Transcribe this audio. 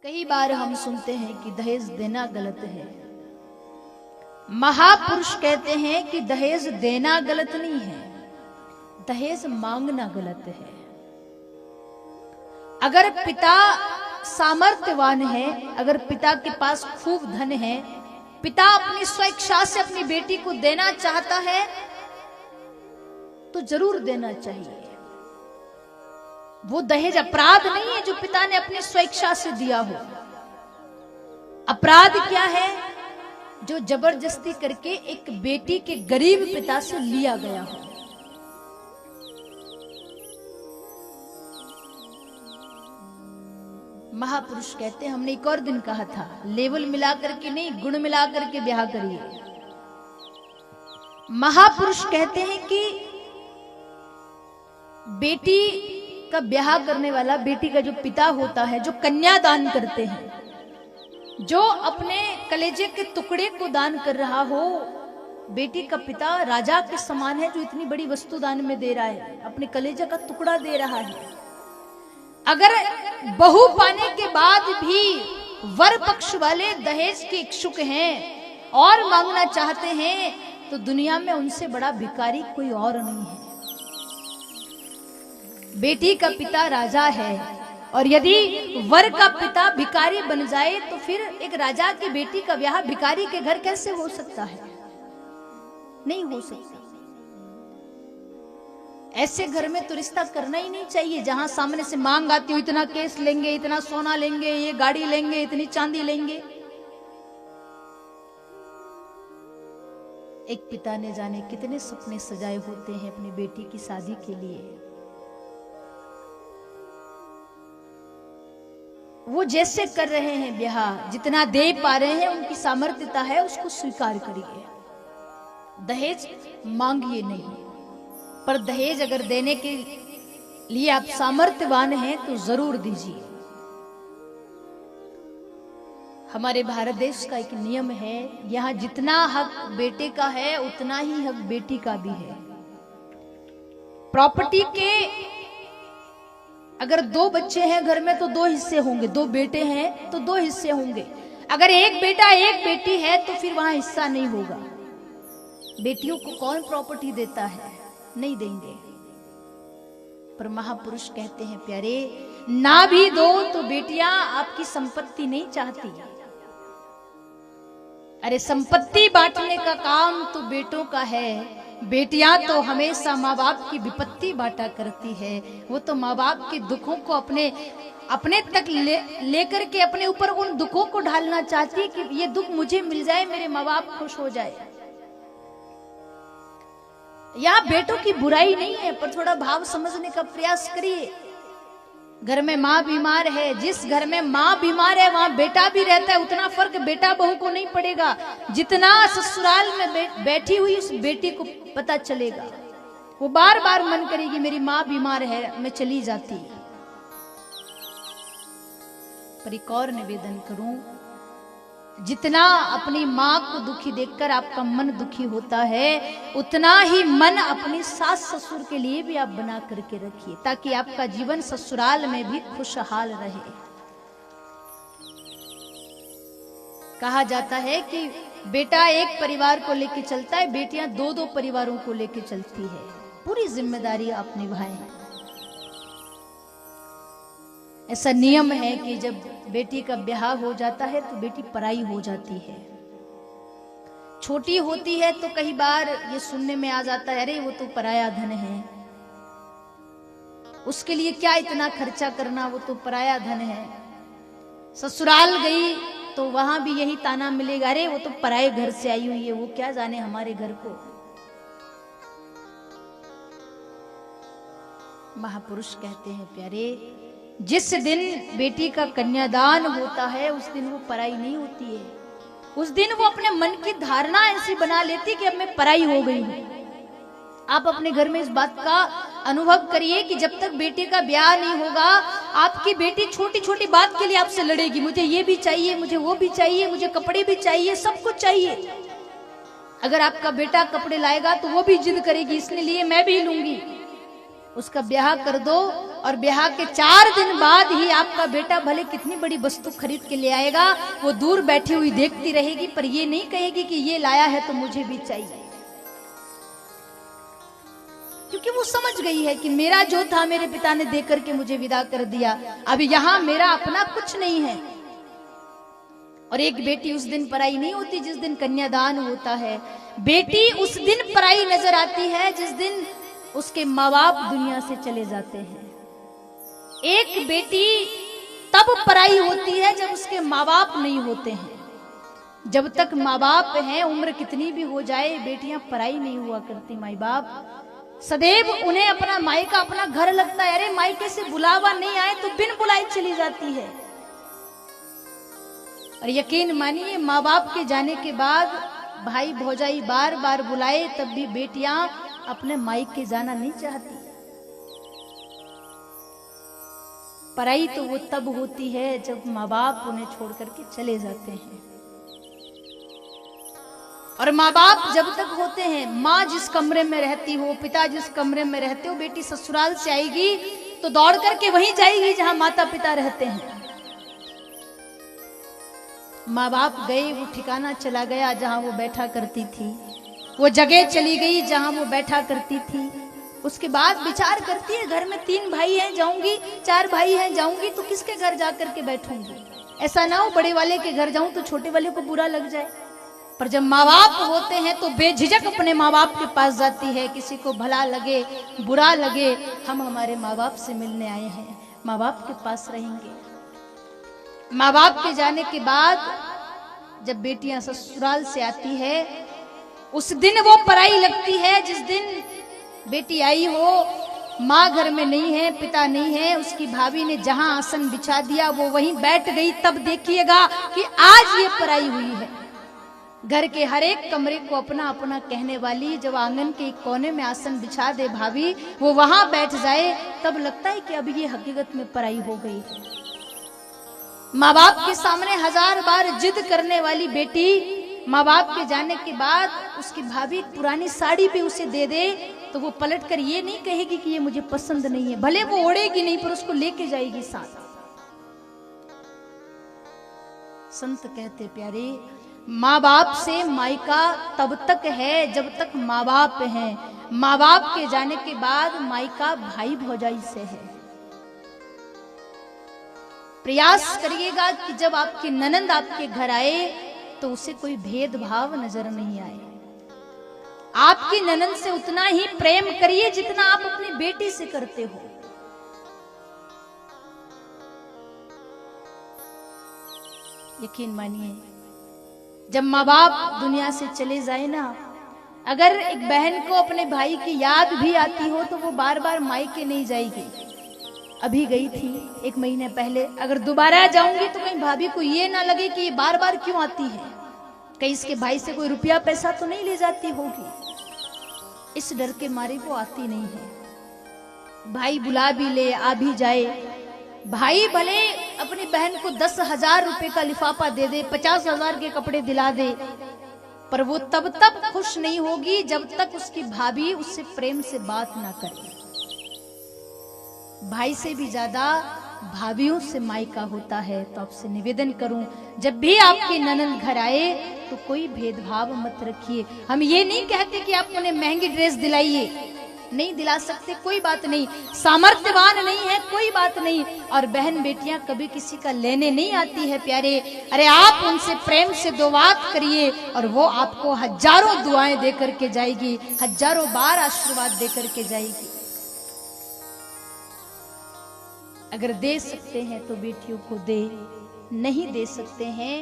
कई बार हम सुनते हैं कि दहेज देना गलत है। महापुरुष कहते हैं कि दहेज देना गलत नहीं है, दहेज मांगना गलत है। अगर पिता सामर्थ्यवान है, अगर पिता के पास खूब धन है, पिता अपनी स्वेच्छा से अपनी बेटी को देना चाहता है तो जरूर देना चाहिए। वो दहेज अपराध नहीं है जो पिता ने अपनी स्वेच्छा से दिया हो। अपराध क्या है? जो जबरदस्ती करके एक बेटी के गरीब पिता से लिया गया हो। महापुरुष कहते हैं, हमने एक और दिन कहा था, लेवल मिला करके नहीं, गुण मिला करके ब्याह करिए। महापुरुष कहते हैं कि बेटी का ब्याह करने वाला, बेटी का जो पिता होता है, जो कन्या दान करते हैं, जो अपने कलेजे के टुकड़े को दान कर रहा हो, बेटी का पिता राजा के समान है जो इतनी बड़ी वस्तु दान में दे रहा है, अपने कलेजे का टुकड़ा दे रहा है। अगर बहू पाने के बाद भी वर पक्ष वाले दहेज के इच्छुक हैं और मांगना चाहते हैं तो दुनिया में उनसे बड़ा भिखारी कोई और नहीं है। बेटी का पिता राजा है और यदि वर का पिता भिखारी बन जाए तो फिर एक राजा की बेटी का ब्याह भिखारी के घर कैसे हो सकता है? नहीं हो सकता। ऐसे घर में तो रिश्ता करना ही नहीं चाहिए जहां सामने से मांग आती हो, इतना केस लेंगे, इतना सोना लेंगे, ये गाड़ी लेंगे, इतनी चांदी लेंगे। एक पिता ने जाने कितने सपने सजाए होते हैं अपनी बेटी की शादी के लिए। वो जैसे कर रहे हैं ब्याह, जितना दे पा रहे हैं, उनकी सामर्थ्यता है, उसको स्वीकार करिए। दहेज मांगिए नहीं, पर दहेज अगर देने के लिए आप सामर्थ्यवान हैं तो जरूर दीजिए। हमारे भारत देश का एक नियम है, यहां जितना हक बेटे का है उतना ही हक बेटी का भी है। प्रॉपर्टी के अगर 2 बच्चे हैं घर में तो 2 हिस्से होंगे, 2 बेटे हैं तो 2 हिस्से होंगे। अगर एक बेटा एक बेटी है तो फिर वहां हिस्सा नहीं होगा। बेटियों को कौन प्रॉपर्टी देता है? नहीं देंगे। पर महापुरुष कहते हैं, प्यारे, ना भी दो तो बेटियां आपकी संपत्ति नहीं चाहती। अरे संपत्ति बांटने का काम तो बेटों का है, बेटियां तो हमेशा माँ बाप की विपत्ति बांटा करती है। वो तो माँ बाप के दुखों को अपने तक लेकर के अपने ऊपर उन दुखों को ढालना चाहती है कि ये दुख मुझे मिल जाए, मेरे माँ बाप खुश हो जाए। यहाँ बेटों की बुराई नहीं है, पर थोड़ा भाव समझने का प्रयास करिए। घर में माँ बीमार है, जिस घर में माँ बीमार है वहां बेटा भी रहता है, उतना फर्क बेटा बहू को नहीं पड़ेगा जितना ससुराल में बैठी हुई उस बेटी को पता चलेगा। वो बार बार मन करेगी मेरी माँ बीमार है, मैं चली जाती। पर एक और निवेदन करूं, जितना अपनी माँ को दुखी देखकर आपका मन दुखी होता है, उतना ही मन अपनी सास ससुर के लिए भी आप बना करके रखिए, ताकि आपका जीवन ससुराल में भी खुशहाल रहे। कहा जाता है कि बेटा एक परिवार को लेकर चलता है, बेटियां 2-2 परिवारों को लेकर चलती है। पूरी जिम्मेदारी आप निभाएं। ऐसा नियम है कि जब बेटी का ब्याह हो जाता है तो बेटी पराई हो जाती है। छोटी होती है तो कई बार ये सुनने में आ जाता है, अरे वो तो पराया धन है, उसके लिए क्या इतना खर्चा करना, वो तो पराया धन है। ससुराल गई तो वहां भी यही ताना मिलेगा, अरे वो तो पराये घर से आई हुई है, वो क्या जाने हमारे घर को। महापुरुष कहते हैं, प्यारे, जिस दिन बेटी का कन्यादान होता है उस दिन वो पराई नहीं होती है। उस दिन वो अपने मन की धारणा ऐसी बना लेती कि अब मैं पराई हो गई हूं। आप अपने घर में इस बात का अनुभव करिए कि जब तक बेटी का ब्याह नहीं होगा, आपकी बेटी छोटी छोटी बात के लिए आपसे लड़ेगी, मुझे ये भी चाहिए, मुझे वो भी चाहिए, मुझे कपड़े भी चाहिए, सब कुछ चाहिए। अगर आपका बेटा कपड़े लाएगा तो वो भी जिद करेगी, इसलिए मैं भी लूंगी। उसका ब्याह कर दो, और ब्याह के 4 दिन बाद ही आपका बेटा भले कितनी बड़ी वस्तु खरीद के ले आएगा, वो दूर बैठी हुई देखती रहेगी, पर ये नहीं कहेगी कि ये लाया है तो मुझे भी चाहिए, क्योंकि वो समझ गई है कि मेरा जो था मेरे पिता ने दे करके मुझे विदा कर दिया, अभी यहां मेरा अपना कुछ नहीं है। और एक बेटी उस दिन पराई नहीं होती जिस दिन कन्यादान होता है। बेटी उस दिन पराई नजर आती है जिस दिन उसके माँ बाप दुनिया से चले जाते हैं। एक बेटी तब पराई होती है जब उसके माँ बाप नहीं होते हैं। जब तक माँ बाप हैं, उम्र कितनी भी हो जाए, बेटियां पराई नहीं हुआ करती। माई बाप सदैव उन्हें अपना मायका अपना घर लगता है। अरे मायके से बुलावा नहीं आए तो बिन बुलाए चली जाती है। और यकीन मानिए, माँ बाप के जाने के बाद भाई भौजाई बार बार बुलाए तब भी बेटियां अपने मायके जाना नहीं चाहती। पराई तो वो तब होती है जब माँ बाप उन्हें छोड़ करके चले जाते हैं। और माँ बाप जब तक होते हैं, माँ जिस कमरे में रहती हो, पिता जिस कमरे में रहते हो, बेटी ससुराल से आएगी तो दौड़ करके वहीं जाएगी जहां माता पिता रहते हैं। माँ बाप गए, वो ठिकाना चला गया जहां वो बैठा करती थी, वो जगह चली गई जहां वो बैठा करती थी। उसके बाद विचार करती है, घर में 3 भाई हैं, जाऊंगी, 4 भाई हैं, जाऊंगी तो किसके घर जाकर के बैठूंगी। ऐसा ना हो बड़े वाले के घर जाऊं तो छोटे वाले को बुरा लग जाए। पर जब माँ बाप होते हैं तो बेझिझक अपने माँ बाप के पास जाती है। किसी को भला लगे बुरा लगे, हम हमारे माँ बाप से मिलने आए हैं, माँ बाप के पास रहेंगे। माँ बाप के जाने के बाद जब बेटियां ससुराल से आती है, उस दिन वो पराई लगती है। जिस दिन बेटी आई हो, माँ घर में नहीं है, पिता नहीं है, उसकी भाभी ने जहां आसन बिछा दिया वो वहीं बैठ गई, तब देखिएगा कि आज ये पराई हुई है। घर के हर एक कमरे को अपना अपना कहने वाली, जब आंगन के एक कोने में आसन बिछा दे भाभी, वो वहां बैठ जाए, तब लगता है कि अब ये हकीकत में पराई हो गई। माँ बाप के सामने 1000 बार जिद करने वाली बेटी, माँ बाप के जाने के बाद उसकी भाभी पुरानी साड़ी भी उसे दे दे तो वो पलट कर ये नहीं कहेगी कि ये मुझे पसंद नहीं है। भले वो ओढ़ेगी नहीं पर उसको लेके जाएगी साथ। संत कहते प्यारे, माँ बाप से मायका तब तक है जब तक माँ बाप हैं। माँ बाप के जाने के बाद मायका भाई भौजाई से है। प्रयास करिएगा कि जब आपकी ननंद आपके घर आए तो उसे कोई भेदभाव नजर नहीं आए। आपकी ननंद से उतना ही प्रेम करिए जितना आप अपनी बेटी से करते हो। यकीन मानिए, जब माँ बाप दुनिया से चले जाए ना, अगर एक बहन को अपने भाई की याद भी आती हो तो वो बार बार मायके नहीं जाएगी। अभी गई थी 1 महीने पहले, अगर दोबारा जाऊंगी तो कहीं भाभी को ये ना लगे कि ये बार बार क्यों आती है, कहीं इसके भाई से कोई रुपया पैसा तो नहीं ले जाती होगी। इस डर के मारे वो आती नहीं है। भाई बुला भी ले, आ भी जाए, भाई भले अपनी बहन को 10,000 रुपए का लिफाफा दे दे, 50,000 के कपड़े दिला दे, पर वो तब तक खुश नहीं होगी जब तक उसकी भाभी उससे प्रेम से बात ना करे। भाई से भी ज्यादा भाभियों से मायका होता है। तो आपसे निवेदन करूं, जब भी आपकी ननंद घर आए तो कोई भेदभाव मत रखिए। हम ये नहीं कहते कि आप उन्हें महंगी ड्रेस दिलाइए, नहीं दिला सकते कोई बात नहीं, सामर्थ्यवान नहीं है कोई बात नहीं। और बहन बेटियां कभी किसी का लेने नहीं आती है प्यारे। अरे आप उनसे प्रेम से 2 बात करिए और वो आपको हजारों दुआएं दे करके जाएगी, हजारों बार आशीर्वाद दे करके जाएगी। अगर दे सकते हैं तो बेटियों को दे, नहीं दे सकते हैं